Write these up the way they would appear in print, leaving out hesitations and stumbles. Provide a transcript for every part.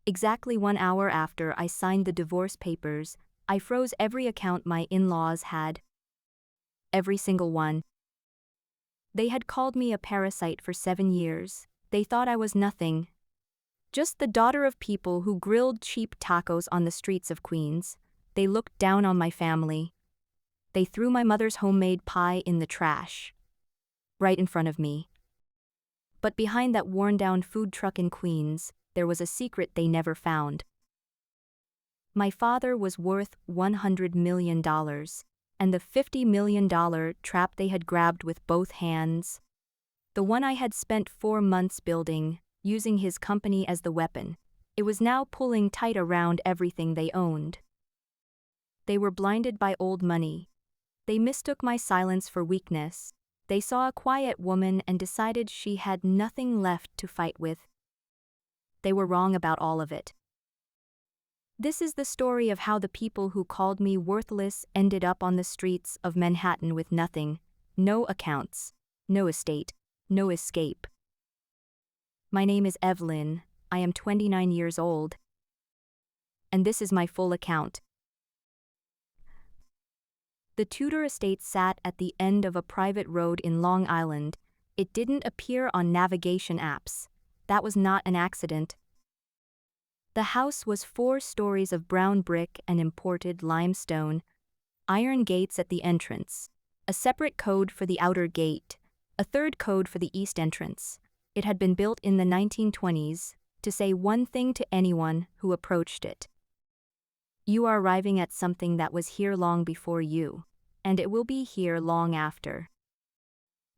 Exactly 1 hour after I signed the divorce papers, I froze every account my in-laws had. Every single one. They had called me a parasite for 7 years. They thought I was nothing. Just the daughter of people who grilled cheap tacos on the streets of Queens. They looked down on my family. They threw my mother's homemade pie in the trash. Right in front of me. But behind that worn-down food truck in Queens, there was a secret they never found. My father was worth $100 million, and the $50 million trap they had grabbed with both hands. The one I had spent 4 months building, using his company as the weapon, it was now pulling tight around everything they owned. They were blinded by old money. They mistook my silence for weakness. They saw a quiet woman and decided she had nothing left to fight with. They were wrong about all of it. This is the story of how the people who called me worthless ended up on the streets of Manhattan with nothing, no accounts, no estate, no escape. My name is Evelyn, I am 29 years old. And this is my full account. The Tudor estate sat at the end of a private road in Long Island. It didn't appear on navigation apps. That was not an accident. The house was 4 stories of brown brick and imported limestone, iron gates at the entrance, a separate code for the outer gate, a third code for the east entrance. It had been built in the 1920s to say one thing to anyone who approached it. You are arriving at something that was here long before you, and it will be here long after.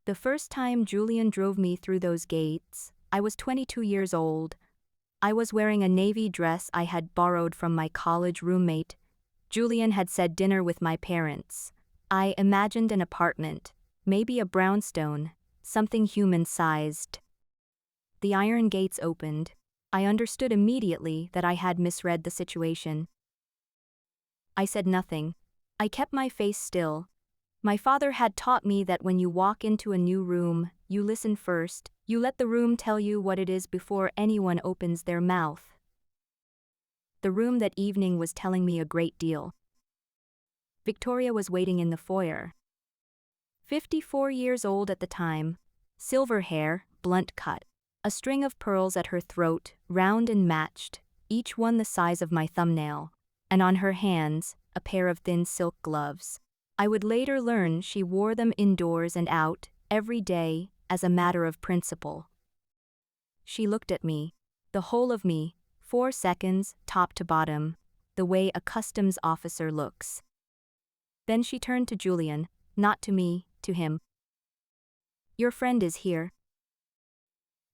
The first time Julian drove me through those gates, I was 22 years old. I was wearing a navy dress I had borrowed from my college roommate. Julian had said dinner with my parents. I imagined an apartment, maybe a brownstone, something human-sized. The iron gates opened. I understood immediately that I had misread the situation. I said nothing. I kept my face still. My father had taught me that when you walk into a new room, you listen first, you let the room tell you what it is before anyone opens their mouth. The room that evening was telling me a great deal. Victoria was waiting in the foyer. 54 years old at the time, silver hair, blunt cut, a string of pearls at her throat, round and matched, each one the size of my thumbnail, and on her hands, a pair of thin silk gloves. I would later learn she wore them indoors and out, every day, as a matter of principle. She looked at me, the whole of me, 4 seconds, top to bottom, the way a customs officer looks. Then she turned to Julian, not to me, to him. Your friend is here.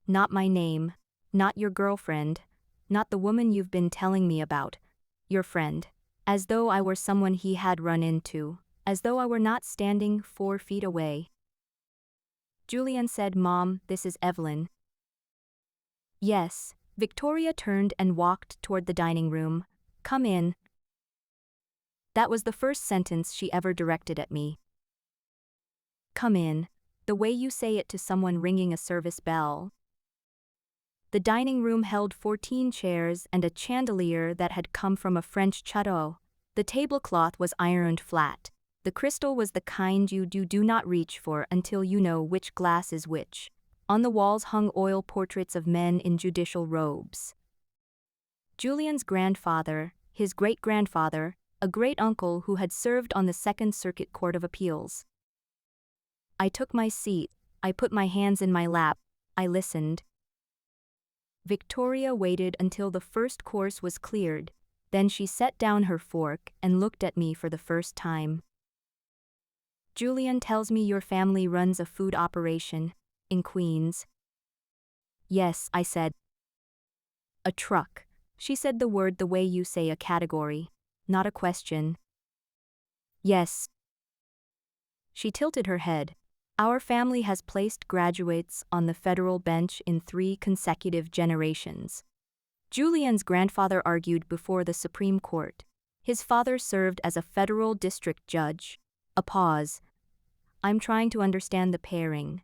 Not my name, not your girlfriend, not the woman you've been telling me about. Your friend. As though I were someone he had run into, as though I were not standing 4 feet away. Julian said, Mom, this is Evelyn. Yes, Victoria turned and walked toward the dining room. Come in. That was the first sentence she ever directed at me. Come in, the way you say it to someone ringing a service bell. The dining room held 14 chairs and a chandelier that had come from a French chateau. The tablecloth was ironed flat. The crystal was the kind you do not reach for until you know which glass is which. On the walls hung oil portraits of men in judicial robes. Julian's grandfather, his great-grandfather, a great-uncle who had served on the Second Circuit Court of Appeals. I took my seat, I put my hands in my lap, I listened. Victoria waited until the first course was cleared, then she set down her fork and looked at me for the first time. Julian tells me your family runs a food operation in Queens. Yes, I said. A truck. She said the word the way you say a category, not a question. Yes. She tilted her head. Our family has placed graduates on the federal bench in 3 consecutive generations. Julian's grandfather argued before the Supreme Court. His father served as a federal district judge. A pause. I'm trying to understand the pairing.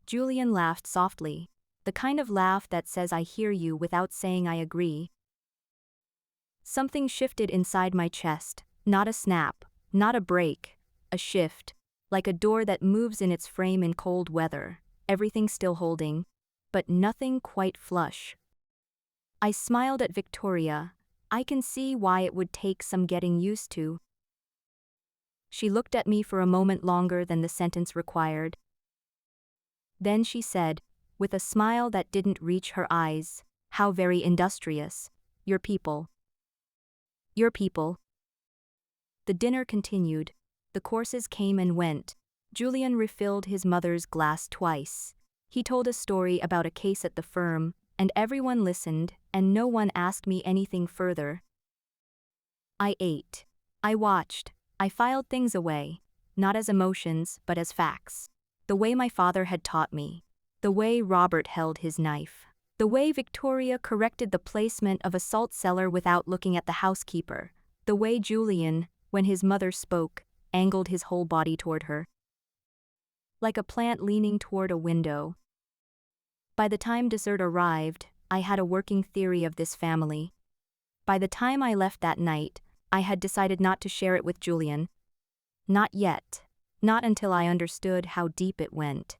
Julian laughed softly. The kind of laugh that says I hear you without saying I agree. Something shifted inside my chest, not a snap, not a break, a shift, like a door that moves in its frame in cold weather, everything still holding, but nothing quite flush. I smiled at Victoria. I can see why it would take some getting used to. She looked at me for a moment longer than the sentence required. Then she said, with a smile that didn't reach her eyes, "How very industrious. Your people." Your people. The dinner continued. The courses came and went. Julian refilled his mother's glass twice. He told a story about a case at the firm, and everyone listened, and no one asked me anything further. I ate. I watched. I filed things away, not as emotions, but as facts. The way my father had taught me. The way Robert held his knife. The way Victoria corrected the placement of a salt cellar without looking at the housekeeper. The way Julian, when his mother spoke, angled his whole body toward her. Like a plant leaning toward a window. By the time dessert arrived, I had a working theory of this family. By the time I left that night, I had decided not to share it with Julian. Not yet. Not until I understood how deep it went.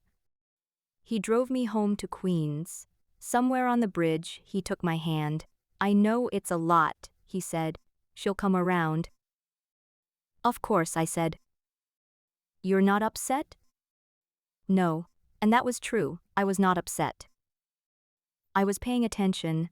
He drove me home to Queens. Somewhere on the bridge, he took my hand. "I know it's a lot," he said. "She'll come around." "Of course," I said. "You're not upset?" No, and that was true, I was not upset. I was paying attention.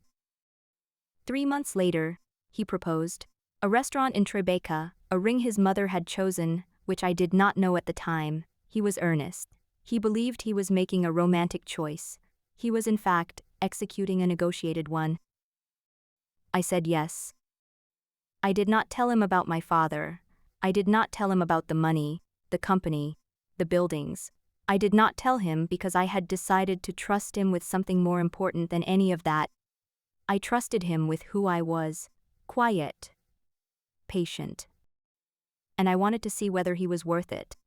3 months later, he proposed. A restaurant in Tribeca, a ring his mother had chosen, which I did not know at the time. He was earnest. He believed he was making a romantic choice. He was in fact executing a negotiated one. I said yes. I did not tell him about my father. I did not tell him about the money, the company, the buildings. I did not tell him because I had decided to trust him with something more important than any of that. I trusted him with who I was, quiet, patient. And I wanted to see whether he was worth it.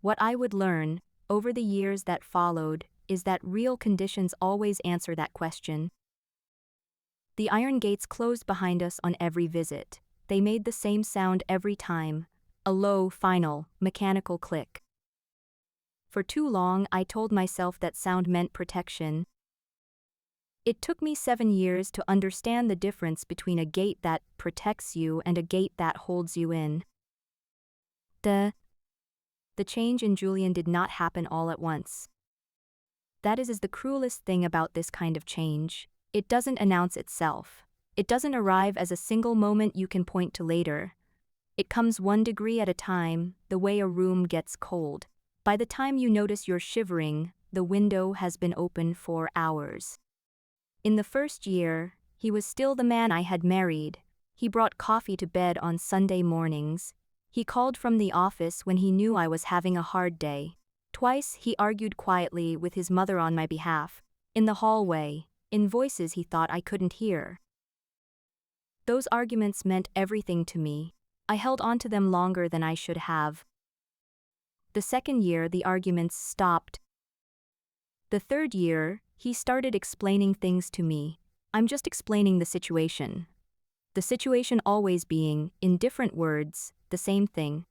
What I would learn, over the years that followed, is that real conditions always answer that question. The iron gates closed behind us on every visit. They made the same sound every time, a low, final, mechanical click. For too long, I told myself that sound meant protection. It took me 7 years to understand the difference between a gate that protects you and a gate that holds you in. The change in Julian did not happen all at once. That is the cruelest thing about this kind of change. It doesn't announce itself. It doesn't arrive as a single moment you can point to later. It comes 1 degree at a time, the way a room gets cold. By the time you notice you're shivering, the window has been open for hours. In the first year, he was still the man I had married. He brought coffee to bed on Sunday mornings. He called from the office when he knew I was having a hard day. Twice he argued quietly with his mother on my behalf, in the hallway, in voices he thought I couldn't hear. Those arguments meant everything to me. I held on to them longer than I should have. The second year, the arguments stopped. The third year, he started explaining things to me. I'm just explaining the situation. The situation always being, in different words, the same thing.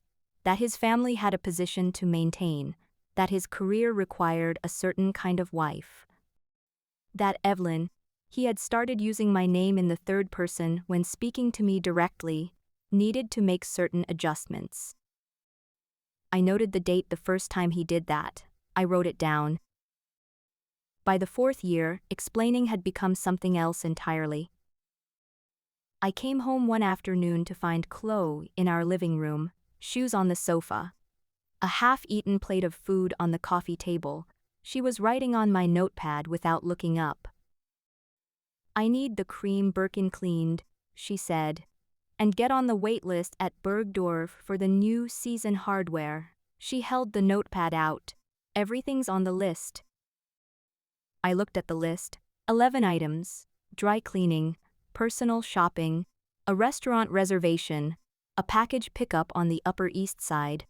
That his family had a position to maintain. That his career required a certain kind of wife. That Evelyn, he had started using my name in the third person when speaking to me directly, needed to make certain adjustments. I noted the date the first time he did that. I wrote it down. By the 4th year, explaining had become something else entirely. I came home one afternoon to find Chloe in our living room, shoes on the sofa. A half-eaten plate of food on the coffee table. She was writing on my notepad without looking up. "I need the cream Birkin cleaned," she said. "And get on the wait list at Bergdorf for the new season hardware." She held the notepad out. "Everything's on the list." I looked at the list. 11 items. Dry cleaning, personal shopping, a restaurant reservation, a package pickup on the Upper East Side.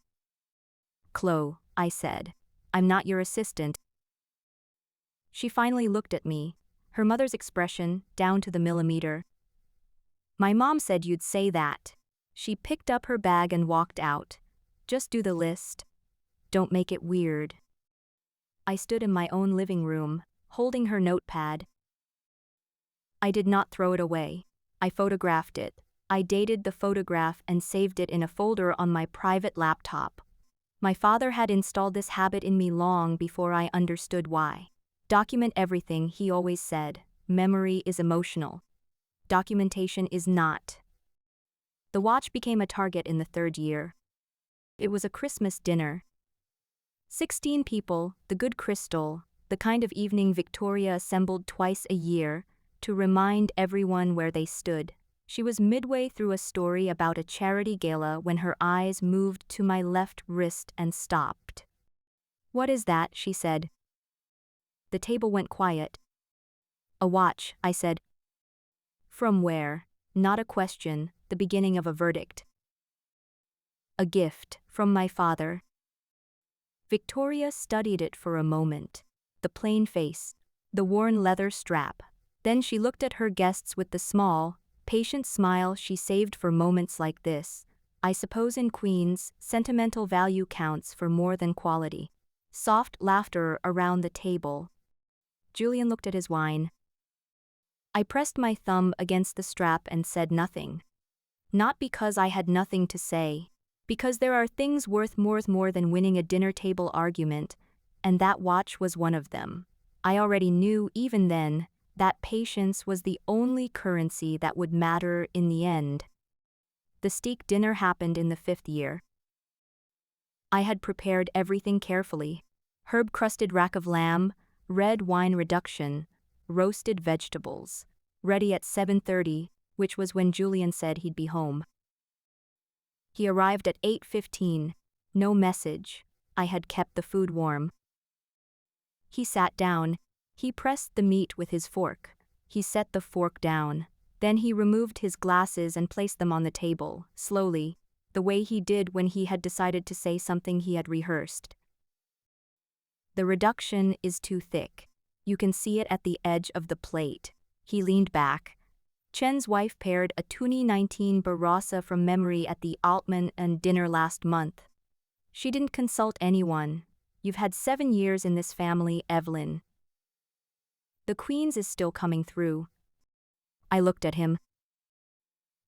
"Chloe," I said, "I'm not your assistant." She finally looked at me, her mother's expression down to the millimeter. My mom said you'd say that. She picked up her bag and walked out. Just do the list. Don't make it weird. I stood in my own living room, holding her notepad. I did not throw it away. I photographed it. I dated the photograph and saved it in a folder on my private laptop. My father had installed this habit in me long before I understood why. Document everything, he always said. Memory is emotional. Documentation is not. The watch became a target in the 3rd year. It was a Christmas dinner. 16 people, the good crystal, the kind of evening Victoria assembled twice a year to remind everyone where they stood. She was midway through a story about a charity gala when her eyes moved to my left wrist and stopped. "What is that?" she said. The table went quiet. "A watch," I said. "From where?" Not a question, the beginning of a verdict. "A gift, from my father." Victoria studied it for a moment. The plain face, the worn leather strap. Then she looked at her guests with the small, patient smile she saved for moments like this. I suppose in Queens, sentimental value counts for more than quality. Soft laughter around the table. Julian looked at his wine. I pressed my thumb against the strap and said nothing. Not because I had nothing to say, because there are things worth more than winning a dinner table argument, and that watch was one of them. I already knew even then that patience was the only currency that would matter in the end. The steak dinner happened in the 5th year. I had prepared everything carefully. Herb-crusted rack of lamb, red wine reduction, roasted vegetables. Ready at 7:30, which was when Julian said he'd be home. He arrived at 8:15. No message. I had kept the food warm. He sat down. He pressed the meat with his fork. He set the fork down. Then he removed his glasses and placed them on the table, slowly, the way he did when he had decided to say something he had rehearsed. "The reduction is too thick. You can see it at the edge of the plate." He leaned back. Chen's wife paired a 2019 Barossa from memory at the Altman and dinner last month. She didn't consult anyone. "You've had 7 years in this family, Evelyn. The Queen's is still coming through." I looked at him.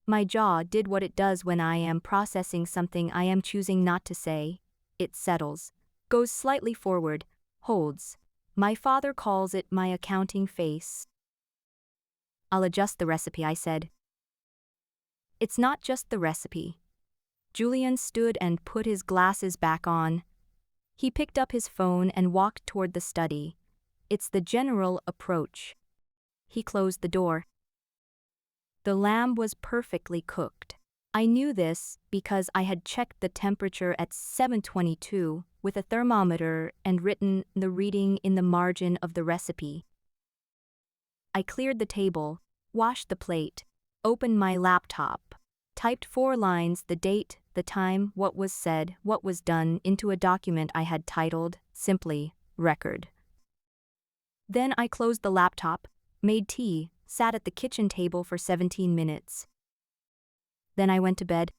My jaw did what it does when I am processing something I am choosing not to say. It settles, goes slightly forward, holds. My father calls it my accounting face. "I'll adjust the recipe," I said. "It's not just the recipe." Julian stood and put his glasses back on. He picked up his phone and walked toward the study. "It's the general approach." He closed the door. The lamb was perfectly cooked. I knew this because I had checked the temperature at 7:22 with a thermometer and written the reading in the margin of the recipe. I cleared the table, washed the plate, opened my laptop, typed 4 lines, the date, the time, what was said, what was done, into a document I had titled, simply, Record. Then I closed the laptop, made tea, sat at the kitchen table for 17 minutes. Then I went to bed.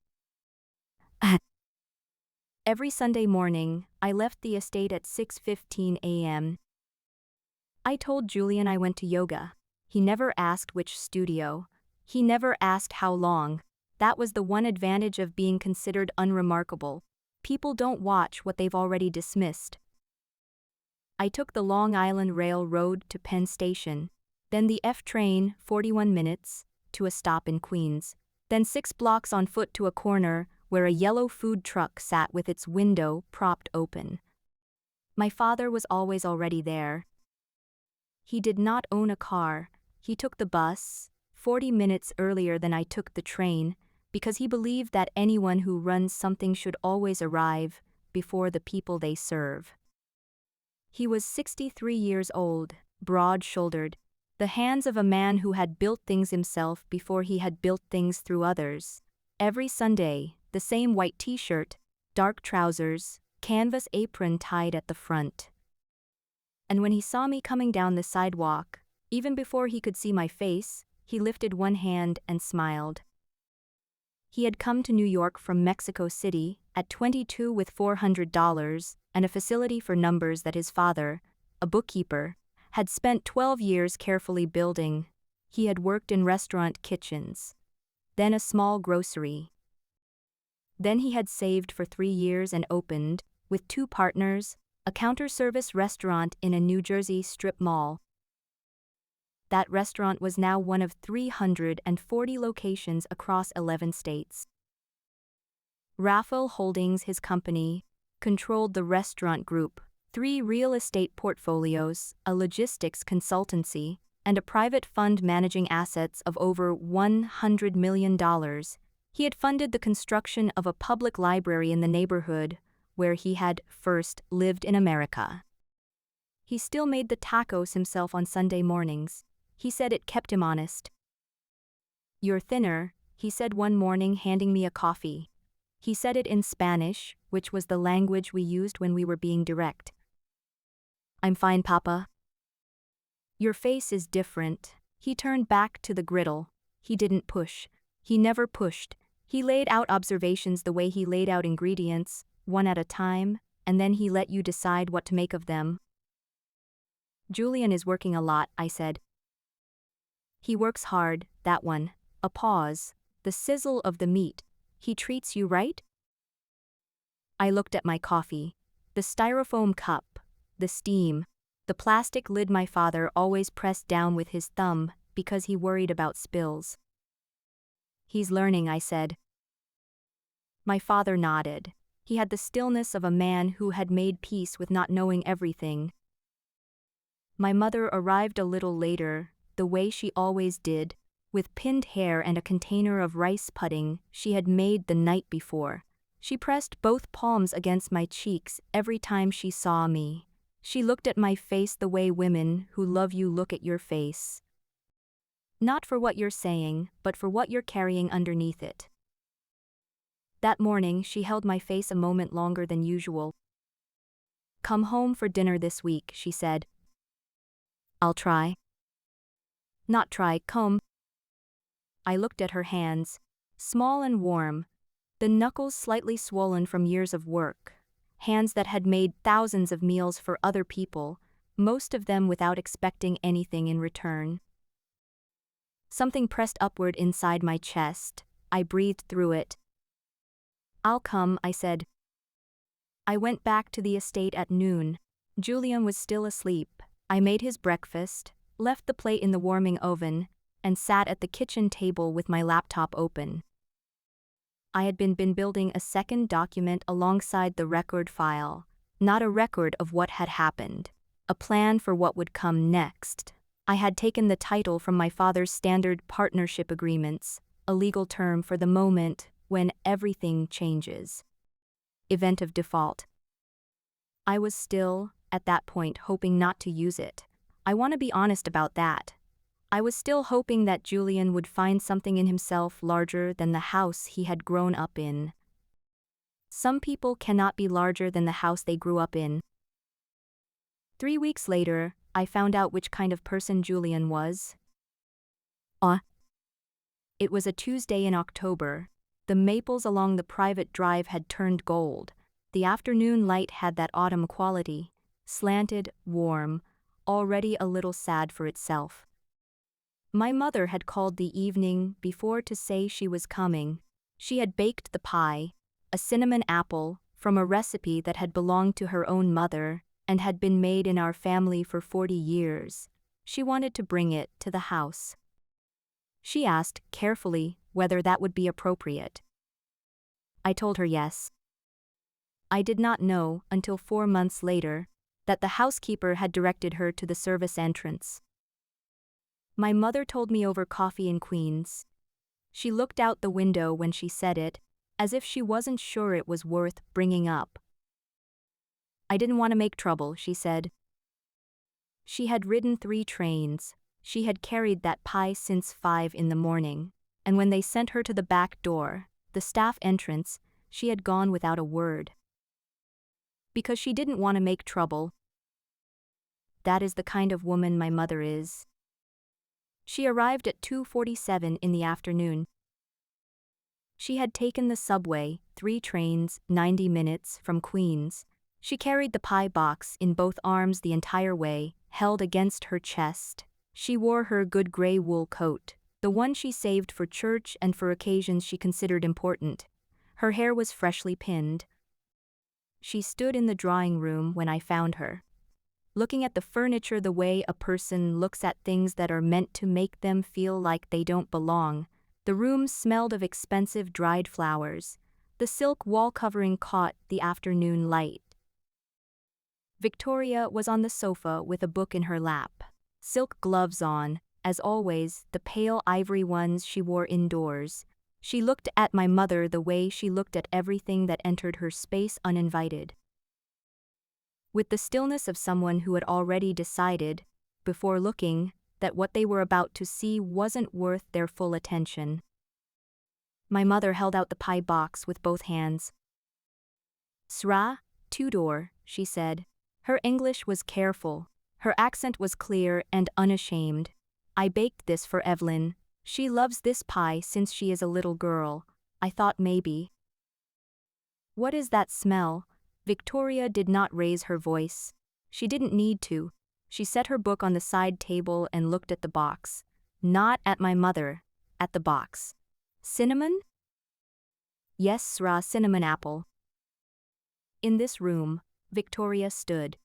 Every Sunday morning, I left the estate at 6:15 a.m. I told Julian I went to yoga. He never asked which studio. He never asked how long. That was the one advantage of being considered unremarkable. People don't watch what they've already dismissed. I took the Long Island Railroad to Penn Station, then the F train, 41 minutes, to a stop in Queens, then 6 blocks on foot to a corner where a yellow food truck sat with its window propped open. My father was always already there. He did not own a car. He took the bus, 40 minutes earlier than I took the train, because he believed that anyone who runs something should always arrive before the people they serve. He was 63 years old, broad-shouldered, the hands of a man who had built things himself before he had built things through others. Every Sunday, the same white t-shirt, dark trousers, canvas apron tied at the front. And when he saw me coming down the sidewalk, even before he could see my face, he lifted one hand and smiled. He had come to New York from Mexico City at 22 with $400 and a facility for numbers that his father, a bookkeeper, had spent 12 years carefully building. He had worked in restaurant kitchens, then a small grocery. Then he had saved for 3 years and opened, with 2 partners, a counter-service restaurant in a New Jersey strip mall. That restaurant was now one of 340 locations across 11 states. Raphael Holdings, his company, controlled the restaurant group, 3 real estate portfolios, a logistics consultancy, and a private fund managing assets of over $100 million. He had funded the construction of a public library in the neighborhood where he had first lived in America. He still made the tacos himself on Sunday mornings. He said it kept him honest. "You're thinner," he said one morning, handing me a coffee. He said it in Spanish, which was the language we used when we were being direct. "I'm fine, Papa." "Your face is different." He turned back to the griddle. He didn't push. He never pushed. He laid out observations the way he laid out ingredients, one at a time, and then he let you decide what to make of them. "Julian is working a lot," I said. "He works hard, that one." A pause. The sizzle of the meat. "He treats you right?" I looked at my coffee. The styrofoam cup. The steam. The plastic lid my father always pressed down with his thumb because he worried about spills. "He's learning," I said. My father nodded. He had the stillness of a man who had made peace with not knowing everything. My mother arrived a little later, the way she always did, with pinned hair and a container of rice pudding she had made the night before. She pressed both palms against my cheeks every time she saw me. She looked at my face the way women who love you look at your face. Not for what you're saying, but for what you're carrying underneath it. That morning she held my face a moment longer than usual. "Come home for dinner this week," she said. "I'll try." "Not try, come." I looked at her hands, small and warm, the knuckles slightly swollen from years of work, hands that had made thousands of meals for other people, most of them without expecting anything in return. Something pressed upward inside my chest. I breathed through it. "I'll come," I said. I went back to the estate at noon. Julian was still asleep. I made his breakfast, left the plate in the warming oven, and sat at the kitchen table with my laptop open. I had been building a second document alongside the record file, not a record of what had happened, a plan for what would come next. I had taken the title from my father's standard partnership agreements, a legal term for the moment when everything changes. Event of default. I was still, at that point, hoping not to use it. I want to be honest about that. I was still hoping that Julian would find something in himself larger than the house he had grown up in. Some people cannot be larger than the house they grew up in. 3 weeks later, I found out which kind of person Julian was. It was a Tuesday in October. The maples along the private drive had turned gold. The afternoon light had that autumn quality, slanted, warm, already a little sad for itself. My mother had called the evening before to say she was coming. She had baked the pie, a cinnamon apple, from a recipe that had belonged to her own mother and had been made in our family for 40 years. She wanted to bring it to the house. She asked, carefully, whether that would be appropriate. I told her yes. I did not know, until 4 months later, that the housekeeper had directed her to the service entrance. My mother told me over coffee in Queens. She looked out the window when she said it, as if she wasn't sure it was worth bringing up. "I didn't want to make trouble," she said. She had ridden 3 trains. She had carried that pie since 5 in the morning, and when they sent her to the back door, the staff entrance, she had gone without a word. Because she didn't want to make trouble. That is the kind of woman my mother is. She arrived at 2:47 in the afternoon. She had taken the subway, 3 trains, 90 minutes, from Queens. She carried the pie box in both arms the entire way, held against her chest. She wore her good gray wool coat, the one she saved for church and for occasions she considered important. Her hair was freshly pinned. She stood in the drawing room when I found her, looking at the furniture the way a person looks at things that are meant to make them feel like they don't belong. The room smelled of expensive dried flowers. The silk wall covering caught the afternoon light. Victoria was on the sofa with a book in her lap, silk gloves on, as always, the pale ivory ones she wore indoors. She looked at my mother the way she looked at everything that entered her space uninvited, with the stillness of someone who had already decided, before looking, that what they were about to see wasn't worth their full attention. My mother held out the pie box with both hands. "Sra, two-door," she said. Her English was careful. Her accent was clear and unashamed. "I baked this for Evelyn. She loves this pie since she is a little girl. I thought maybe." "What is that smell?" Victoria did not raise her voice. She didn't need to. She set her book on the side table and looked at the box. Not at my mother, at the box. "Cinnamon?" "Yes, Sra, cinnamon apple." In this room, Victoria stood.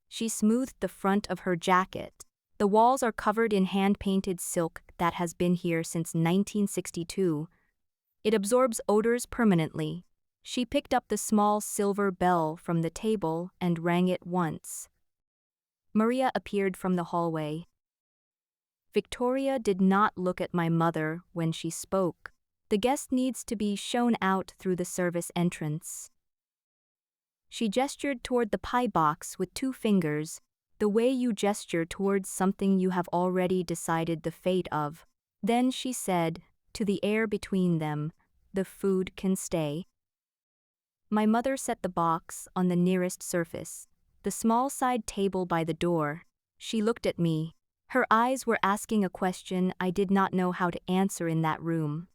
She smoothed the front of her jacket. The walls are covered in hand-painted silk that has been here since 1962. It absorbs odors permanently. She picked up the small silver bell from the table and rang it once. Maria appeared from the hallway. Victoria did not look at my mother when she spoke. The guest needs to be shown out through the service entrance. She gestured toward the pie box with 2 fingers, the way you gesture towards something you have already decided the fate of. Then she said, to the air between them, "The food can stay." My mother set the box on the nearest surface, the small side table by the door. She looked at me. Her eyes were asking a question I did not know how to answer in that room.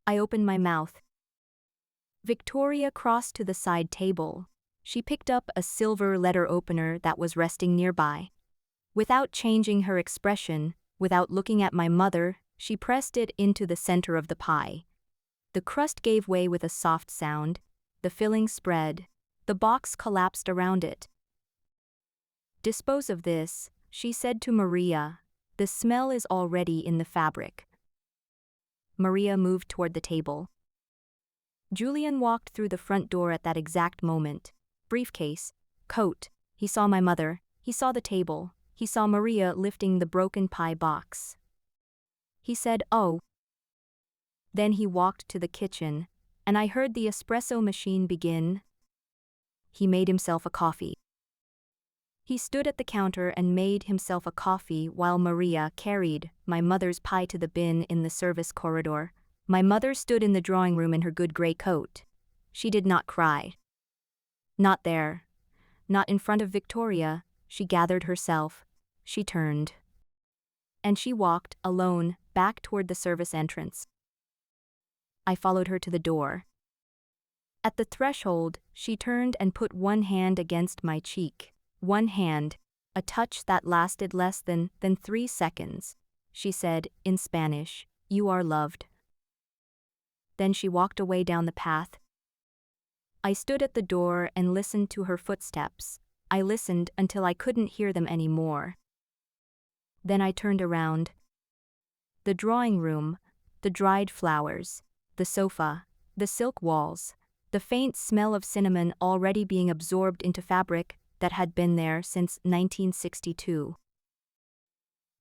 I opened my mouth. Victoria crossed to the side table. She picked up a silver letter opener that was resting nearby. Without changing her expression, without looking at my mother, she pressed it into the center of the pie. The crust gave way with a soft sound. The filling spread. The box collapsed around it. "Dispose of this," she said to Maria. "The smell is already in the fabric." Maria moved toward the table. Julian walked through the front door at that exact moment. Briefcase, coat. He saw my mother. He saw the table. He saw Maria lifting the broken pie box. He said, "Oh." Then he walked to the kitchen, and I heard the espresso machine begin. He made himself a coffee. He stood at the counter and made himself a coffee while Maria carried my mother's pie to the bin in the service corridor. My mother stood in the drawing room in her good gray coat. She did not cry. Not there. Not in front of Victoria. She gathered herself. She turned. And she walked, alone, back toward the service entrance. I followed her to the door. At the threshold, she turned and put one hand against my cheek. One hand, a touch that lasted less than 3 seconds. She said, in Spanish, "You are loved." Then she walked away down the path. I stood at the door and listened to her footsteps. I listened until I couldn't hear them anymore. Then I turned around. The drawing room, the dried flowers, the sofa, the silk walls, the faint smell of cinnamon already being absorbed into fabric that had been there since 1962.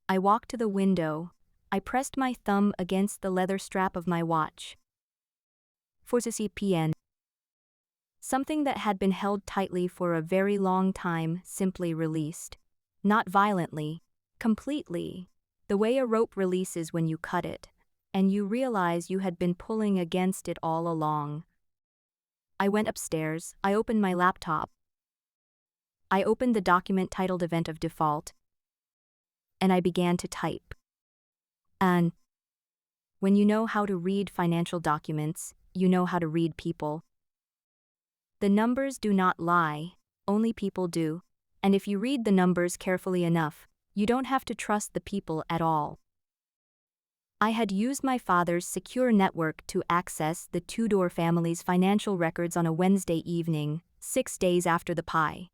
I walked to the window. I pressed my thumb against the leather strap of my watch. 4:00 p.m. Something that had been held tightly for a very long time simply released. Not violently, completely. The way a rope releases when you cut it, and you realize you had been pulling against it all along. I went upstairs. I opened my laptop. I opened the document titled Event of Default, and I began to type. And when you know how to read financial documents, you know how to read people. The numbers do not lie, only people do, and if you read the numbers carefully enough, you don't have to trust the people at all. I had used my father's secure network to access the Tudor family's financial records on a Wednesday evening, 6 days after the pie.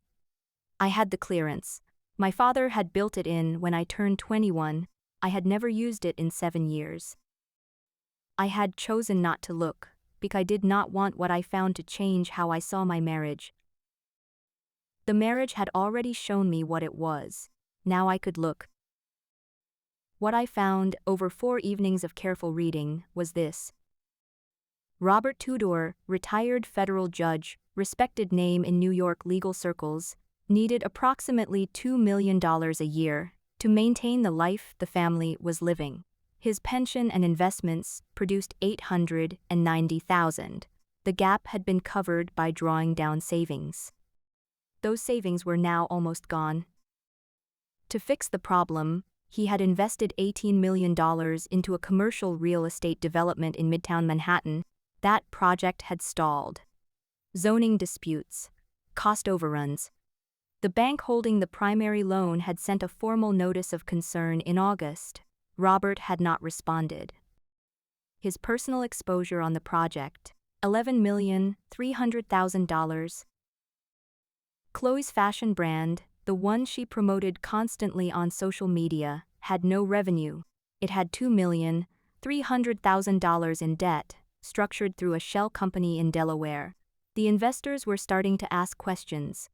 I had the clearance. My father had built it in when I turned 21. I had never used it in 7 years. I had chosen not to look, because I did not want what I found to change how I saw my marriage. The marriage had already shown me what it was. Now I could look. What I found, over 4 evenings of careful reading, was this. Robert Tudor, retired federal judge, respected name in New York legal circles, needed approximately $2 million a year to maintain the life the family was living. His pension and investments produced $890,000. The gap had been covered by drawing down savings. Those savings were now almost gone. To fix the problem, he had invested $18 million into a commercial real estate development in Midtown Manhattan. That project had stalled. Zoning disputes, cost overruns. The bank holding the primary loan had sent a formal notice of concern in August. Robert had not responded. His personal exposure on the project, $11,300,000. Chloe's fashion brand, the one she promoted constantly on social media, had no revenue. It had $2,300,000 in debt, structured through a shell company in Delaware. The investors were starting to ask questions.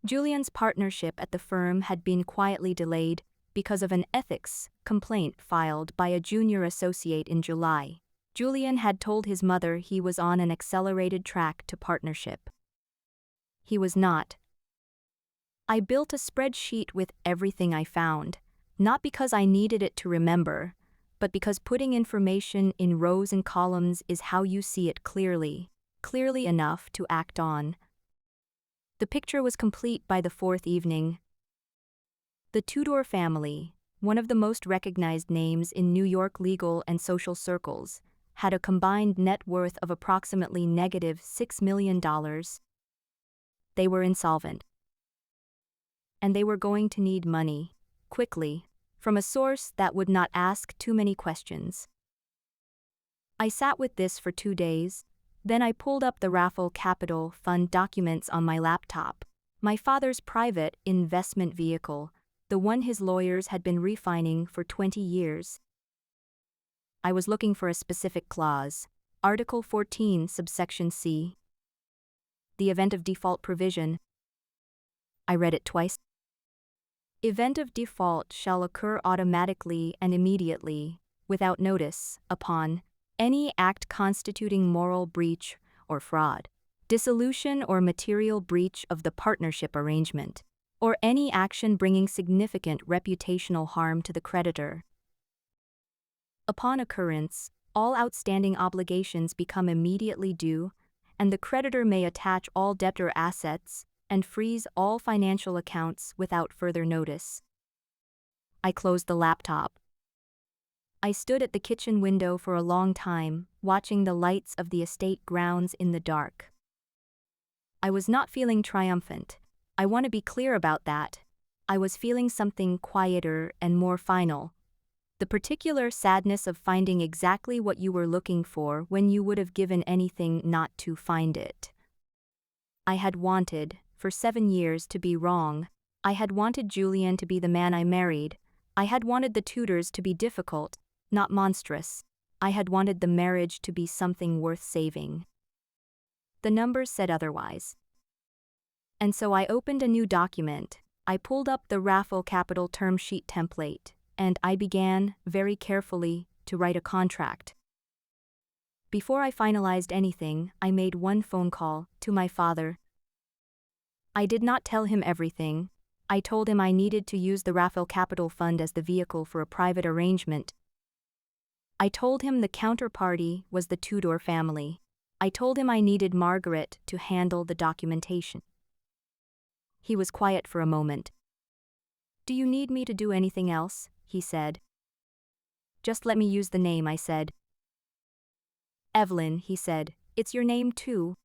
Julian's partnership at the firm had been quietly delayed because of an ethics complaint filed by a junior associate in July. Julian had told his mother he was on an accelerated track to partnership. He was not. I built a spreadsheet with everything I found, not because I needed it to remember, but because putting information in rows and columns is how you see it clearly enough to act on. The picture was complete by the 4th evening. The Tudor family, one of the most recognized names in New York legal and social circles, had a combined net worth of approximately -$6 million. They were insolvent. And they were going to need money, quickly, from a source that would not ask too many questions. I sat with this for 2 days, then I pulled up the Raffle Capital Fund documents on my laptop, my father's private investment vehicle, the one his lawyers had been refining for 20 years. I was looking for a specific clause, Article 14, subsection C. The event of default provision. I read it twice. Event of default shall occur automatically and immediately, without notice, upon any act constituting moral breach or fraud, dissolution or material breach of the partnership arrangement, or any action bringing significant reputational harm to the creditor. Upon occurrence, all outstanding obligations become immediately due, and the creditor may attach all debtor assets and freeze all financial accounts without further notice. I closed the laptop. I stood at the kitchen window for a long time, watching the lights of the estate grounds in the dark. I was not feeling triumphant. I want to be clear about that. I was feeling something quieter and more final. The particular sadness of finding exactly what you were looking for when you would have given anything not to find it. I had wanted, for 7 years, to be wrong. I had wanted Julian to be the man I married. I had wanted the Tudors to be difficult, not monstrous. I had wanted the marriage to be something worth saving. The numbers said otherwise. And so I opened a new document. I pulled up the Raffle Capital term sheet template, and I began, very carefully, to write a contract. Before I finalized anything, I made one phone call to my father. I did not tell him everything. I told him I needed to use the Raffle Capital Fund as the vehicle for a private arrangement. I told him the counterparty was the Tudor family. I told him I needed Margaret to handle the documentation. He was quiet for a moment. "Do you need me to do anything else?" he said. "Just let me use the name," I said. "Evelyn," he said, "it's your name too."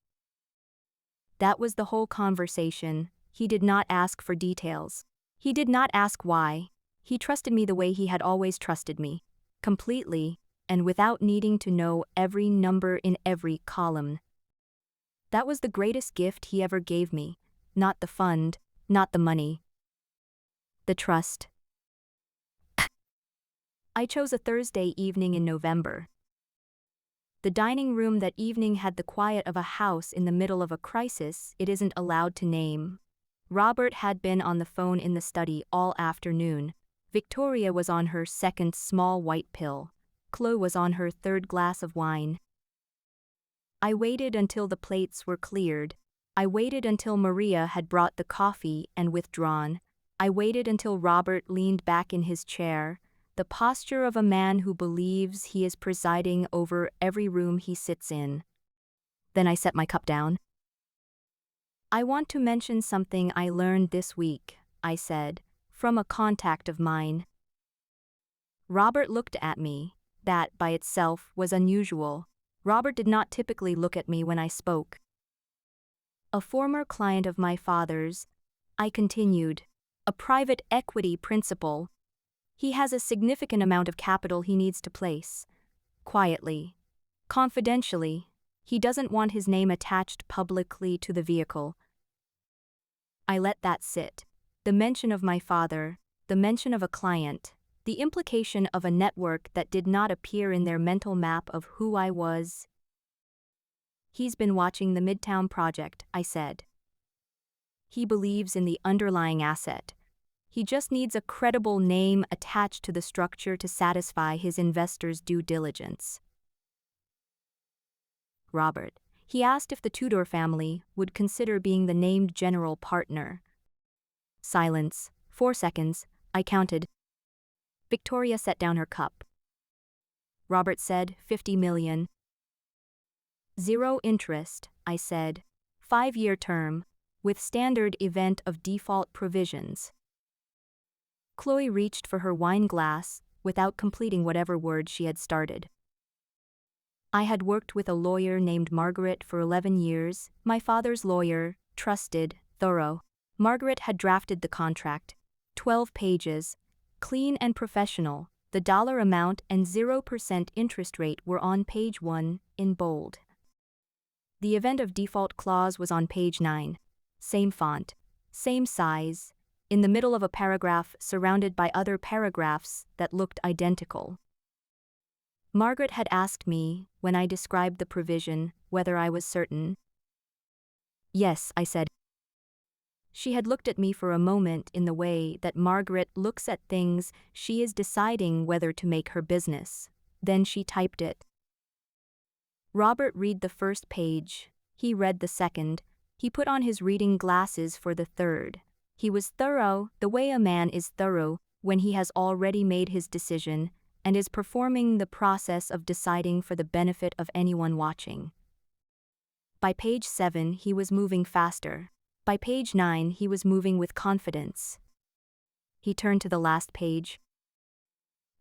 That was the whole conversation. He did not ask for details. He did not ask why. He trusted me the way he had always trusted me. Completely, and without needing to know every number in every column. That was the greatest gift he ever gave me. Not the fund, not the money. The trust. I chose a Thursday evening in November. The dining room that evening had the quiet of a house in the middle of a crisis it isn't allowed to name. Robert had been on the phone in the study all afternoon. Victoria was on her second small white pill. Chloe was on her third glass of wine. I waited until the plates were cleared. I waited until Maria had brought the coffee and withdrawn. I waited until Robert leaned back in his chair, the posture of a man who believes he is presiding over every room he sits in. Then I set my cup down. "I want to mention something I learned this week," I said, "from a contact of mine." Robert looked at me. That, by itself, was unusual. Robert did not typically look at me when I spoke. "A former client of my father's," I continued, "a private equity principal. He has a significant amount of capital he needs to place. Quietly. Confidentially. He doesn't want his name attached publicly to the vehicle." I let that sit. The mention of my father, the mention of a client, the implication of a network that did not appear in their mental map of who I was. "He's been watching the Midtown project," I said. "He believes in the underlying asset. He just needs a credible name attached to the structure to satisfy his investors' due diligence." Robert. He asked if the Tudor family would consider being the named general partner. Silence. 4 seconds. I counted. Victoria set down her cup. Robert said, 50 million. "Zero interest," I said. 5-year term, with standard event of default provisions. Chloe reached for her wine glass, without completing whatever word she had started. "I had worked with a lawyer named Margaret for 11 years, my father's lawyer, trusted, thorough. Margaret had drafted the contract. 12 pages. Clean and professional. The dollar amount and 0% interest rate were on page 1, in bold. The event of default clause was on page 9. Same font. Same size. In the middle of a paragraph surrounded by other paragraphs that looked identical. Margaret had asked me, when I described the provision, whether I was certain. "Yes," I said. She had looked at me for a moment in the way that Margaret looks at things she is deciding whether to make her business. Then she typed it. Robert read the first page. He read the second. He put on his reading glasses for the third. He was thorough, the way a man is thorough when he has already made his decision and is performing the process of deciding for the benefit of anyone watching. By page 7 he was moving faster. By page 9 he was moving with confidence. He turned to the last page.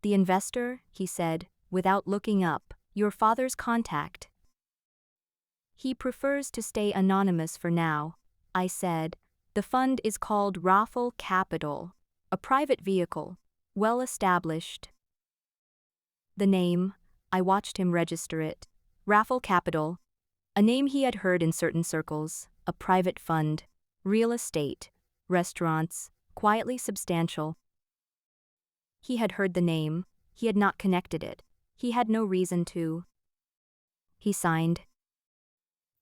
"The investor," he said, without looking up, "your father's contact. He prefers to stay anonymous for now," I said. "The fund is called Raffle Capital, a private vehicle, well established." The name, I watched him register it. Raffle Capital, a name he had heard in certain circles, a private fund, real estate, restaurants, quietly substantial. He had heard the name, he had not connected it, he had no reason to. He signed.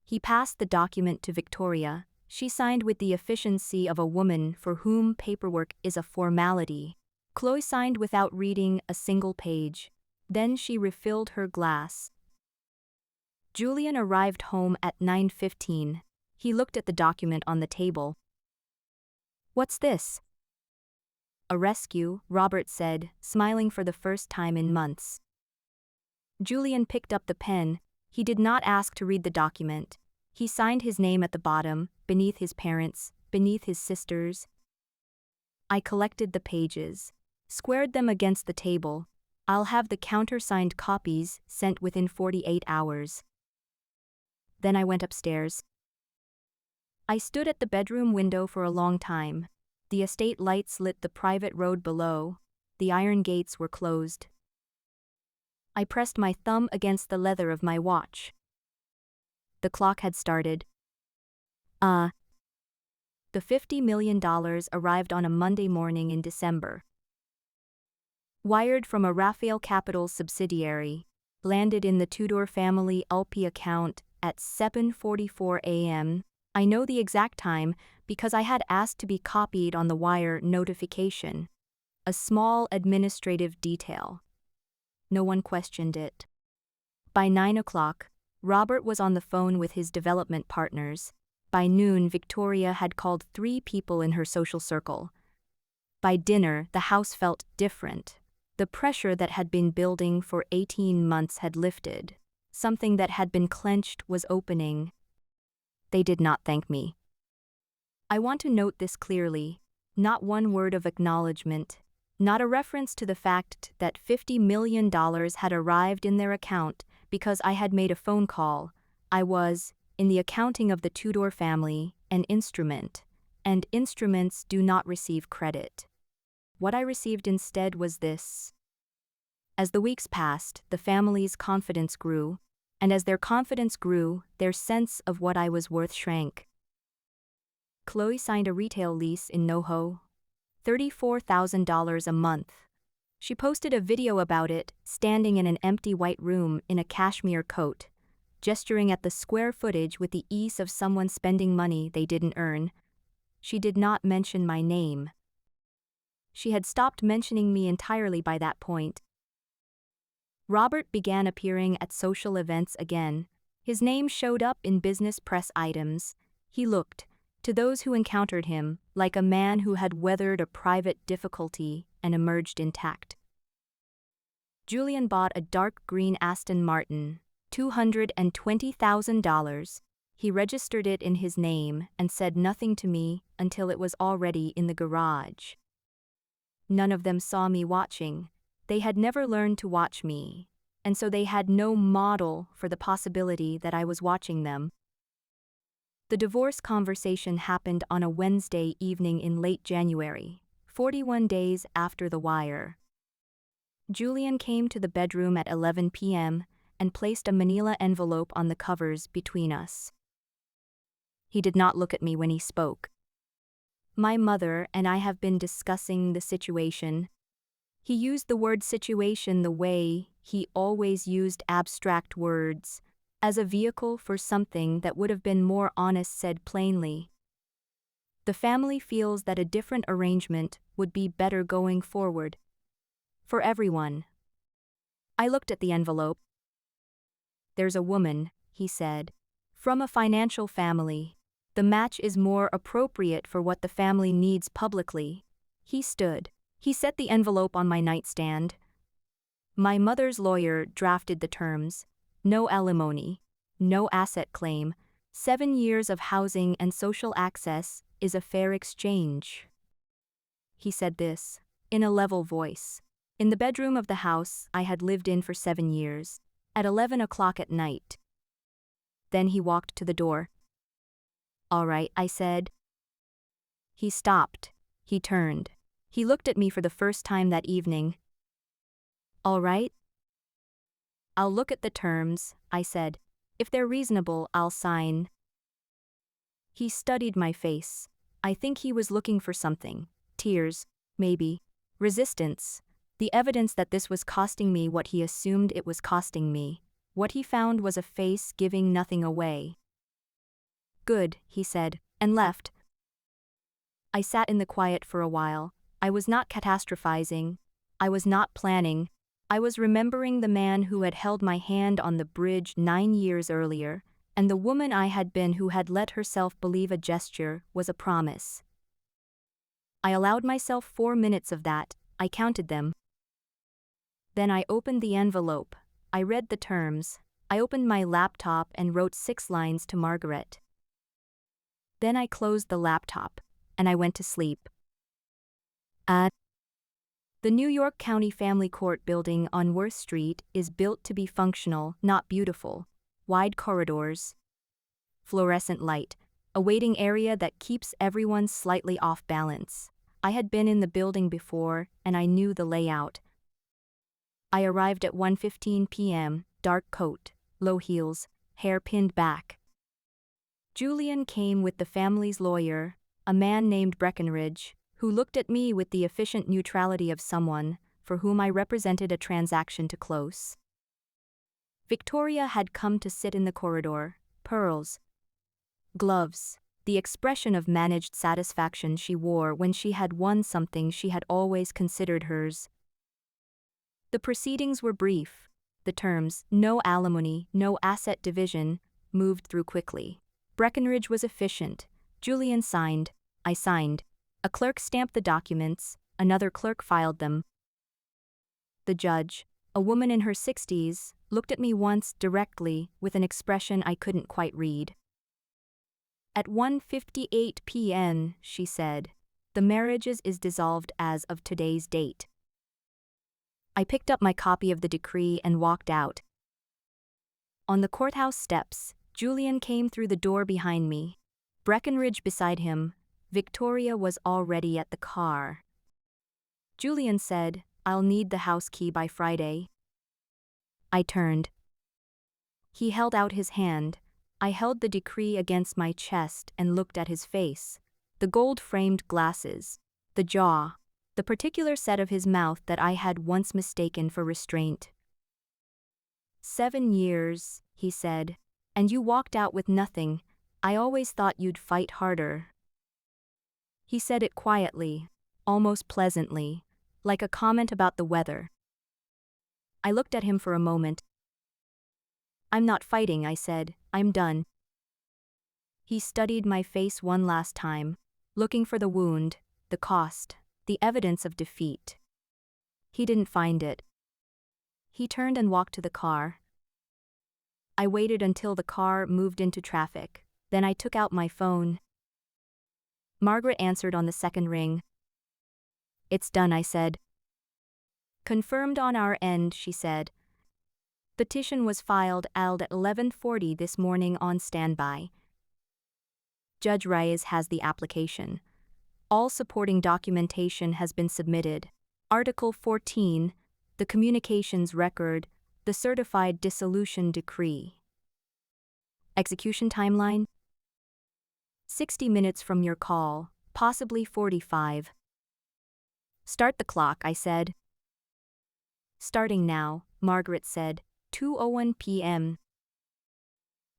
He passed the document to Victoria. She signed with the efficiency of a woman for whom paperwork is a formality. Chloe signed without reading a single page. Then she refilled her glass. Julian arrived home at 9:15. He looked at the document on the table. "What's this?" "A rescue," Robert said, smiling for the first time in months. Julian picked up the pen. He did not ask to read the document. He signed his name at the bottom, beneath his parents, beneath his sisters. I collected the pages, squared them against the table. I'll have the countersigned copies sent within 48 hours. Then I went upstairs. I stood at the bedroom window for a long time. The estate lights lit the private road below. The iron gates were closed. I pressed my thumb against the leather of my watch. The clock had started. The $50 million arrived on a Monday morning in December. Wired from a Raphael Capital subsidiary, landed in the Tudor family LP account at 7:44 a.m. I know the exact time because I had asked to be copied on the wire notification. A small administrative detail. No one questioned it. By 9 o'clock, Robert was on the phone with his development partners. By noon, Victoria had called 3 people in her social circle. By dinner, the house felt different. The pressure that had been building for 18 months had lifted. Something that had been clenched was opening. They did not thank me. I want to note this clearly. Not one word of acknowledgement. Not a reference to the fact that $50 million had arrived in their account because I had made a phone call. I was, in the accounting of the Tudor family, an instrument, and instruments do not receive credit. What I received instead was this. As the weeks passed, the family's confidence grew, and as their confidence grew, their sense of what I was worth shrank. Chloe signed a retail lease in NoHo. $34,000 a month. She posted a video about it, standing in an empty white room in a cashmere coat, gesturing at the square footage with the ease of someone spending money they didn't earn. She did not mention my name. She had stopped mentioning me entirely by that point. Robert began appearing at social events again. His name showed up in business press items. He looked, to those who encountered him, like a man who had weathered a private difficulty and emerged intact. Julian bought a dark green Aston Martin, $220,000. He registered it in his name and said nothing to me until it was already in the garage. None of them saw me watching. They had never learned to watch me, and so they had no model for the possibility that I was watching them. The divorce conversation happened on a Wednesday evening in late January, 41 days after The Wire. Julian came to the bedroom at 11 p.m. and placed a manila envelope on the covers between us. He did not look at me when he spoke. My mother and I have been discussing the situation. He used the word situation the way he always used abstract words, as a vehicle for something that would have been more honest said plainly. The family feels that a different arrangement would be better going forward. For everyone. I looked at the envelope. There's a woman, he said, from a financial family. The match is more appropriate for what the family needs publicly. He stood. He set the envelope on my nightstand. My mother's lawyer drafted the terms. No alimony, no asset claim, 7 years of housing and social access is a fair exchange. He said this, in a level voice. In the bedroom of the house I had lived in for 7 years, at 11 o'clock at night. Then he walked to the door. All right, I said. He stopped. He turned. He looked at me for the first time that evening. All right? I'll look at the terms, I said. If they're reasonable, I'll sign. He studied my face. I think he was looking for something. Tears, maybe. Resistance. The evidence that this was costing me what he assumed it was costing me. What he found was a face giving nothing away. Good, he said, and left. I sat in the quiet for a while. I was not catastrophizing. I was not planning. I was remembering the man who had held my hand on the bridge 9 years earlier, and the woman I had been who had let herself believe a gesture was a promise. I allowed myself 4 minutes of that. I counted them. Then I opened the envelope. I read the terms. I opened my laptop and wrote 6 lines to Margaret. Then I closed the laptop, and I went to sleep. The New York County Family Court building on Worth Street is built to be functional, not beautiful. Wide corridors, fluorescent light, a waiting area that keeps everyone slightly off balance. I had been in the building before, and I knew the layout. I arrived at 1:15 p.m., dark coat, low heels, hair pinned back. Julian came with the family's lawyer, a man named Breckenridge, who looked at me with the efficient neutrality of someone for whom I represented a transaction to close. Victoria had come to sit in the corridor, pearls, gloves, the expression of managed satisfaction she wore when she had won something she had always considered hers. The proceedings were brief. The terms, no alimony, no asset division, moved through quickly. Breckenridge was efficient. Julian signed. I signed. A clerk stamped the documents, another clerk filed them. The judge, a woman in her 60s, looked at me once directly with an expression I couldn't quite read. At 1:58 p.m., she said, "The marriage is dissolved as of today's date." I picked up my copy of the decree and walked out. On the courthouse steps, Julian came through the door behind me. Breckenridge beside him. Victoria was already at the car. Julian said, "I'll need the house key by Friday." I turned. He held out his hand. I held the decree against my chest and looked at his face. The gold-framed glasses, the jaw, the particular set of his mouth that I had once mistaken for restraint. 7 years, he said, and you walked out with nothing. I always thought you'd fight harder. He said it quietly, almost pleasantly, like a comment about the weather. I looked at him for a moment. "I'm not fighting," I said. "I'm done." He studied my face one last time, looking for the wound, the cost, the evidence of defeat. He didn't find it. He turned and walked to the car. I waited until the car moved into traffic. Then I took out my phone. Margaret answered on the second ring. "It's done," I said. "Confirmed on our end," she said. "Petition was filed at 11:40 this morning on standby. Judge Reyes has the application. All supporting documentation has been submitted. Article 14, the communications record, the certified dissolution decree. Execution timeline? 60 minutes from your call, possibly 45. Start the clock, I said. Starting now, Margaret said, 2:01 p.m.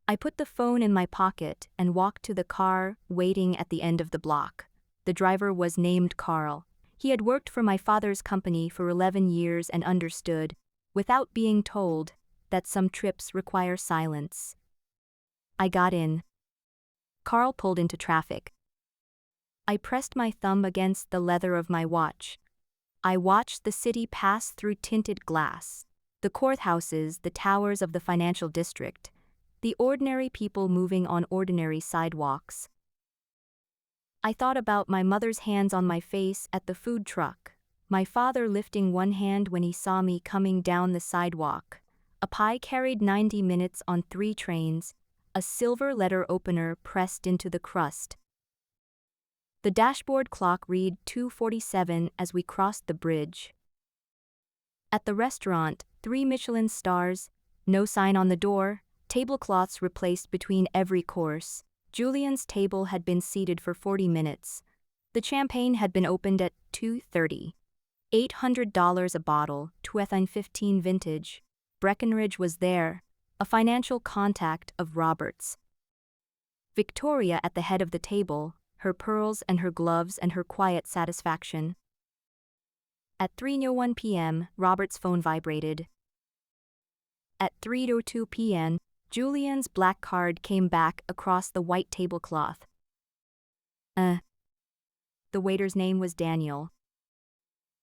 I put the phone in my pocket and walked to the car, waiting at the end of the block. The driver was named Carl. He had worked for my father's company for 11 years and understood, without being told, that some trips require silence. I got in. Carl pulled into traffic. I pressed my thumb against the leather of my watch. I watched the city pass through tinted glass, the courthouses, the towers of the financial district, the ordinary people moving on ordinary sidewalks. I thought about my mother's hands on my face at the food truck, my father lifting one hand when he saw me coming down the sidewalk, a pie carried 90 minutes on 3 trains, a silver letter opener pressed into the crust. The dashboard clock read 2:47 as we crossed the bridge. At the restaurant, 3 Michelin stars, no sign on the door, tablecloths replaced between every course. Julian's table had been seated for 40 minutes. The champagne had been opened at 2:30. $800 a bottle, 2015 vintage. Breckenridge was there, a financial contact of Robert's. Victoria at the head of the table, her pearls and her gloves and her quiet satisfaction. At 3:01 p.m., Robert's phone vibrated. At 3:02 p.m., Julian's black card came back across the white tablecloth. The waiter's name was Daniel.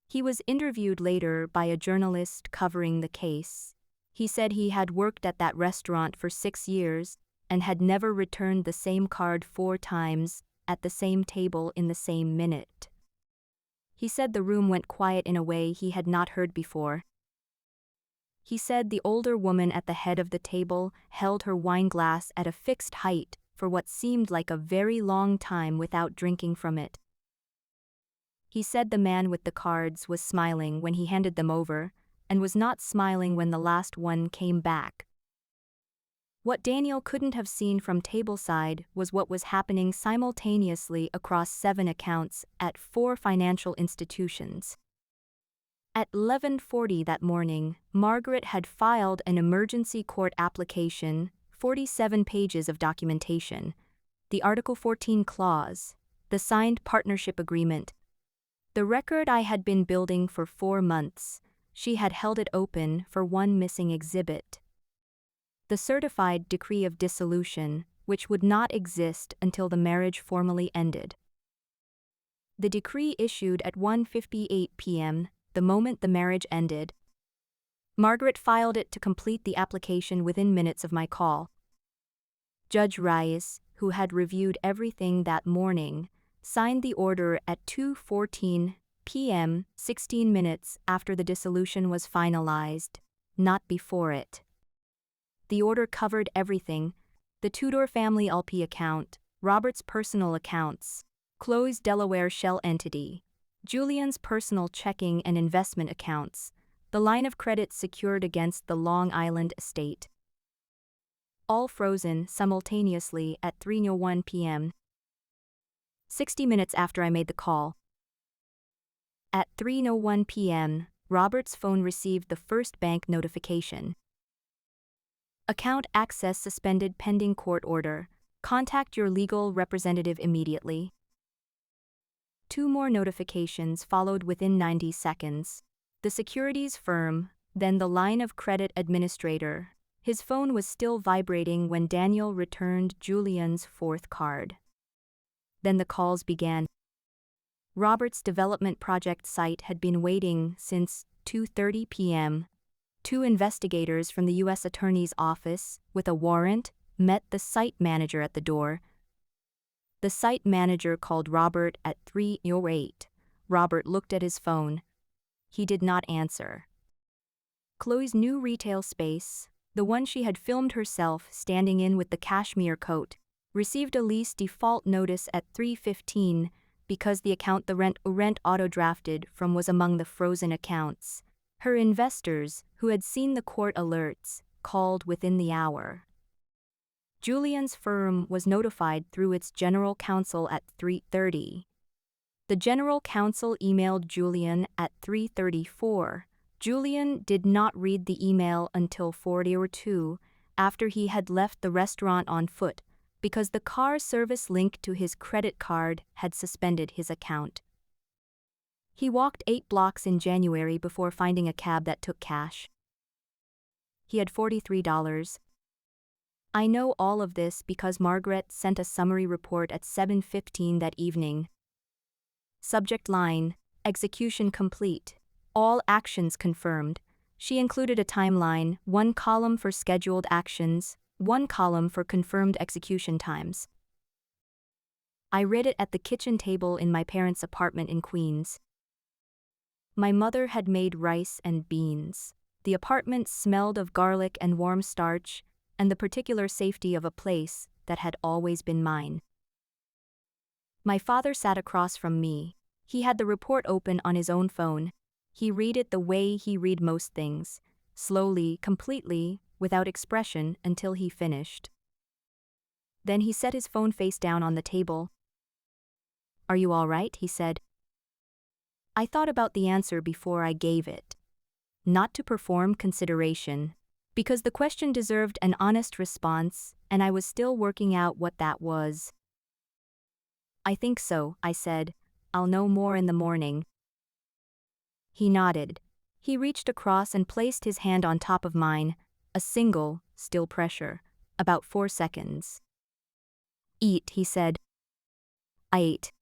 He was interviewed later by a journalist covering the case. He said he had worked at that restaurant for 6 years, and had never returned the same card 4 times, at the same table in the same minute. He said the room went quiet in a way he had not heard before. He said the older woman at the head of the table held her wine glass at a fixed height for what seemed like a very long time without drinking from it. He said the man with the cards was smiling when he handed them over, and was not smiling when the last one came back. What Daniel couldn't have seen from tableside was what was happening simultaneously across 7 accounts at 4 financial institutions. At 11:40 that morning, Margaret had filed an emergency court application, 47 pages of documentation, the Article 14 clause, the signed partnership agreement. The record I had been building for 4 months, she had held it open for one missing exhibit. The certified decree of dissolution, which would not exist until the marriage formally ended. The decree issued at 1:58 p.m., the moment the marriage ended. Margaret filed it to complete the application within minutes of my call. Judge Reyes, who had reviewed everything that morning, signed the order at 2:14 p.m., 16 minutes after the dissolution was finalized, not before it. The order covered everything: the Tudor family LP account, Robert's personal accounts, Chloe's Delaware shell entity, Julian's personal checking and investment accounts, the line of credit secured against the Long Island estate. All frozen simultaneously at 3:01 p.m. 60 minutes after I made the call. At 3:01 p.m., Robert's phone received the first bank notification. Account access suspended pending court order. Contact your legal representative immediately. 2 more notifications followed within 90 seconds. The securities firm, then the line of credit administrator. His phone was still vibrating when Daniel returned Julian's 4th card. Then the calls began. Robert's development project site had been waiting since 2:30 p.m. 2 investigators from the U.S. Attorney's Office, with a warrant, met the site manager at the door. The site manager called Robert at 3:08. Robert looked at his phone. He did not answer. Chloe's new retail space, the one she had filmed herself standing in with the cashmere coat, received a lease default notice at 3:15 because the account the rent auto-drafted from was among the frozen accounts. Her investors, who had seen the court alerts, called within the hour. Julian's firm was notified through its general counsel at 3:30. The general counsel emailed Julian at 3:34. Julian did not read the email until 4:02, after he had left the restaurant on foot, because the car service linked to his credit card had suspended his account. He walked 8 blocks in January before finding a cab that took cash. He had $43. I know all of this because Margaret sent a summary report at 7:15 that evening. Subject line: execution complete. All actions confirmed. She included a timeline, 1 column for scheduled actions, 1 column for confirmed execution times. I read it at the kitchen table in my parents' apartment in Queens. My mother had made rice and beans. The apartment smelled of garlic and warm starch, and the particular safety of a place that had always been mine. My father sat across from me. He had the report open on his own phone. He read it the way he read most things, slowly, completely, without expression until he finished. Then he set his phone face down on the table. "Are you all right?" he said. I thought about the answer before I gave it. Not to perform consideration, because the question deserved an honest response, and I was still working out what that was. "I think so," I said. "I'll know more in the morning." He nodded. He reached across and placed his hand on top of mine, a single, still pressure, about 4 seconds. "Eat," he said. I ate.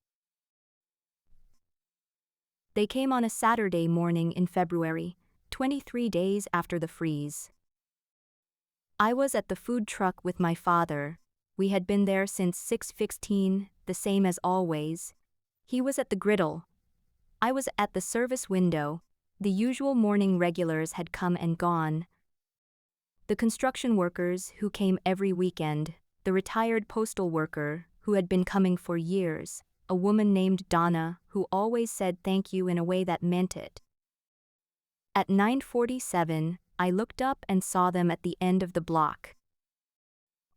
They came on a Saturday morning in February, 23 days after the freeze. I was at the food truck with my father. We had been there since 6:15, the same as always. He was at the griddle. I was at the service window. The usual morning regulars had come and gone. The construction workers who came every weekend, the retired postal worker who had been coming for years, a woman named Donna who always said thank you in a way that meant it. At 9:47, I looked up and saw them at the end of the block.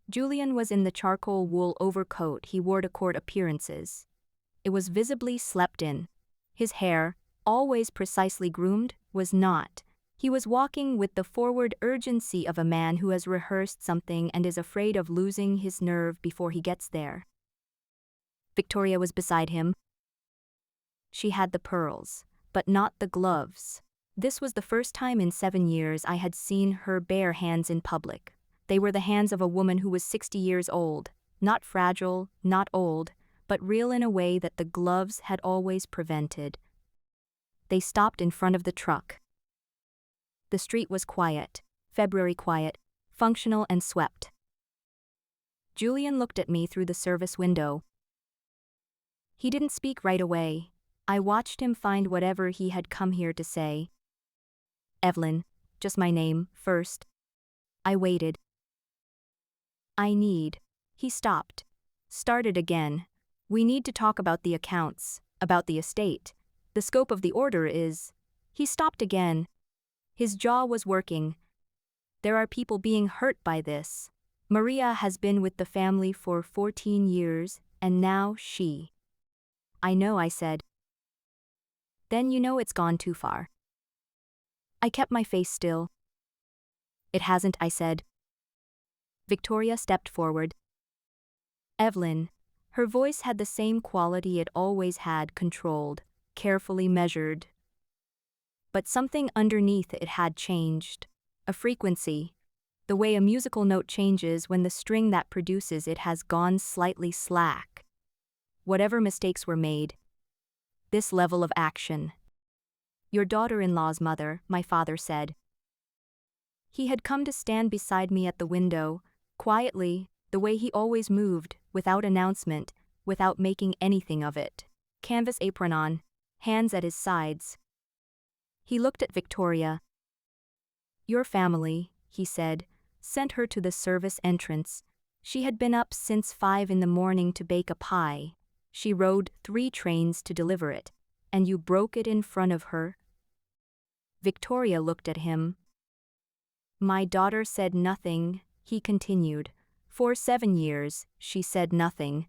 Julian was in the charcoal wool overcoat he wore to court appearances. It was visibly slept in. His hair, always precisely groomed, was not. He was walking with the forward urgency of a man who has rehearsed something and is afraid of losing his nerve before he gets there. Victoria was beside him. She had the pearls, but not the gloves. This was the first time in 7 years I had seen her bare hands in public. They were the hands of a woman who was 60 years old, not fragile, not old, but real in a way that the gloves had always prevented. They stopped in front of the truck. The street was quiet, February quiet, functional and swept. Julian looked at me through the service window. He didn't speak right away. I watched him find whatever he had come here to say. Evelyn, just my name, first. I waited. He stopped. Started again. We need to talk about the accounts, about the estate. The scope of the order is. He stopped again. His jaw was working. There are people being hurt by this. Maria has been with the family for 14 years, and now she. I know, I said. Then you know it's gone too far. I kept my face still. It hasn't, I said. Victoria stepped forward. Evelyn. Her voice had the same quality it always had, controlled, carefully measured. But something underneath it had changed. A frequency. The way a musical note changes when the string that produces it has gone slightly slack. Whatever mistakes were made. This level of action. Your daughter-in-law's mother, my father said. He had come to stand beside me at the window, quietly, the way he always moved, without announcement, without making anything of it. Canvas apron on, hands at his sides. He looked at Victoria. Your family, he said, sent her to the service entrance. She had been up since 5 in the morning to bake a pie. She rode 3 trains to deliver it, and you broke it in front of her. Victoria looked at him. My daughter said nothing, he continued. For 7 years, she said nothing.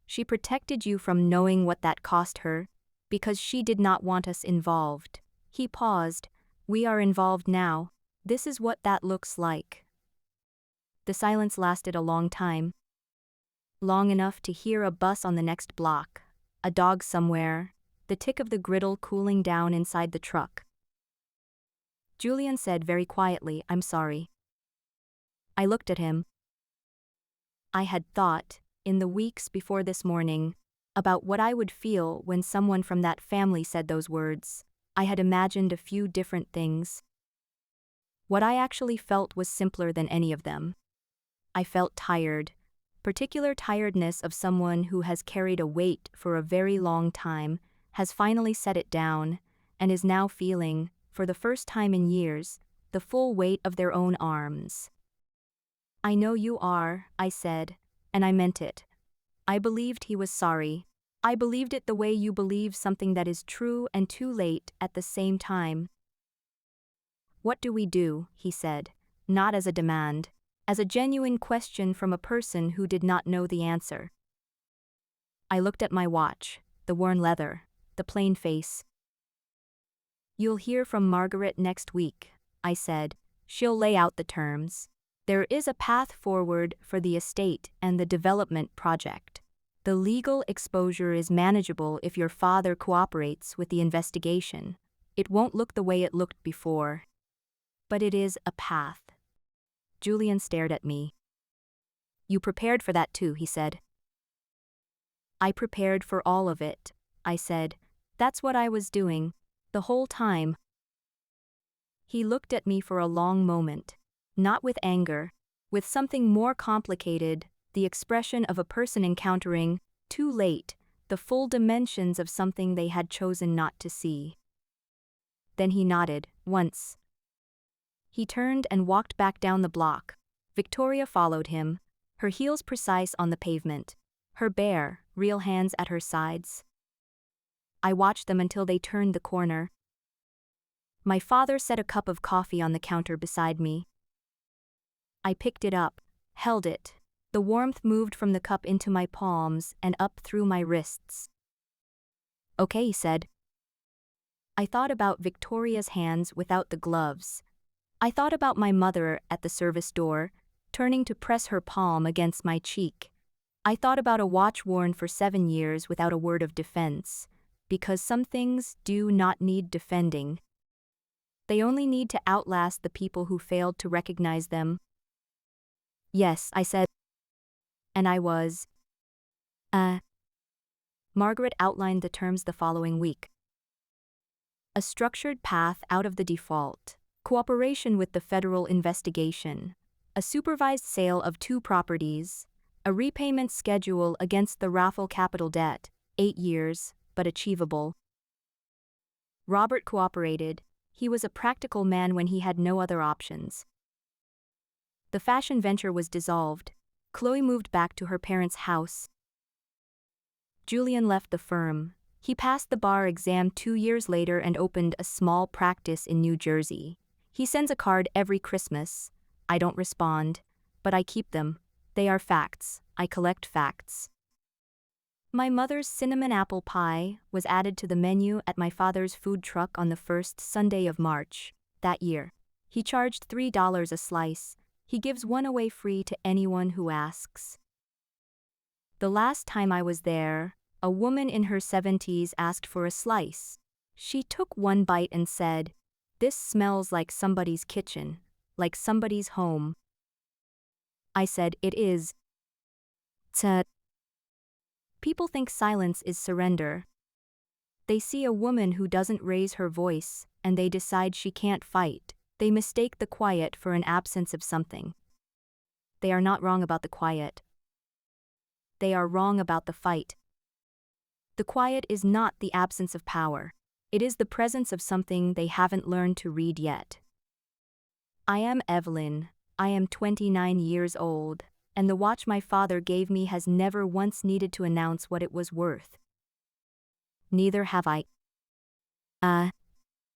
She protected you from knowing what that cost her, because she did not want us involved. He paused. We are involved now. This is what that looks like. The silence lasted a long time. Long enough to hear a bus on the next block, a dog somewhere, the tick of the griddle cooling down inside the truck. Julian said very quietly, I'm sorry. I looked at him. I had thought, in the weeks before this morning, about what I would feel when someone from that family said those words. I had imagined a few different things. What I actually felt was simpler than any of them. I felt tired, particular tiredness of someone who has carried a weight for a very long time, has finally set it down, and is now feeling, for the first time in years, the full weight of their own arms. I know you are, I said, and I meant it. I believed he was sorry. I believed it the way you believe something that is true and too late at the same time. What do we do, he said, not as a demand, as a genuine question from a person who did not know the answer. I looked at my watch, the worn leather, the plain face. You'll hear from Margaret next week, I said. She'll lay out the terms. There is a path forward for the estate and the development project. The legal exposure is manageable if your father cooperates with the investigation. It won't look the way it looked before. But it is a path. Julian stared at me. You prepared for that too, he said. I prepared for all of it, I said. That's what I was doing, the whole time. He looked at me for a long moment, not with anger, with something more complicated, the expression of a person encountering, too late, the full dimensions of something they had chosen not to see. Then he nodded, once. He turned and walked back down the block. Victoria followed him, her heels precise on the pavement, her bare, real hands at her sides. I watched them until they turned the corner. My father set a cup of coffee on the counter beside me. I picked it up, held it. The warmth moved from the cup into my palms and up through my wrists. "Okay," he said. I thought about Victoria's hands without the gloves. I thought about my mother at the service door, turning to press her palm against my cheek. I thought about a watch worn for 7 years without a word of defense, because some things do not need defending. They only need to outlast the people who failed to recognize them. "Yes," I said. And I was. Margaret outlined the terms the following week. A structured path out of the default, cooperation with the federal investigation, a supervised sale of 2 properties, a repayment schedule against the raffle capital debt, 8 years, but achievable. Robert cooperated. He was a practical man when he had no other options. The fashion venture was dissolved. Chloe moved back to her parents' house. Julian left the firm. He passed the bar exam 2 years later and opened a small practice in New Jersey. He sends a card every Christmas. I don't respond, but I keep them. They are facts. I collect facts. My mother's cinnamon apple pie was added to the menu at my father's food truck on the first Sunday of March that year. He charged $3 a slice. He gives one away free to anyone who asks. The last time I was there, a woman in her 70s asked for a slice. She took one bite and said, "This smells like somebody's kitchen, like somebody's home." I said, "It is." People think silence is surrender. They see a woman who doesn't raise her voice, and they decide she can't fight. They mistake the quiet for an absence of something. They are not wrong about the quiet. They are wrong about the fight. The quiet is not the absence of power. It is the presence of something they haven't learned to read yet. I am Evelyn. I am 29 years old, and the watch my father gave me has never once needed to announce what it was worth. Neither have I.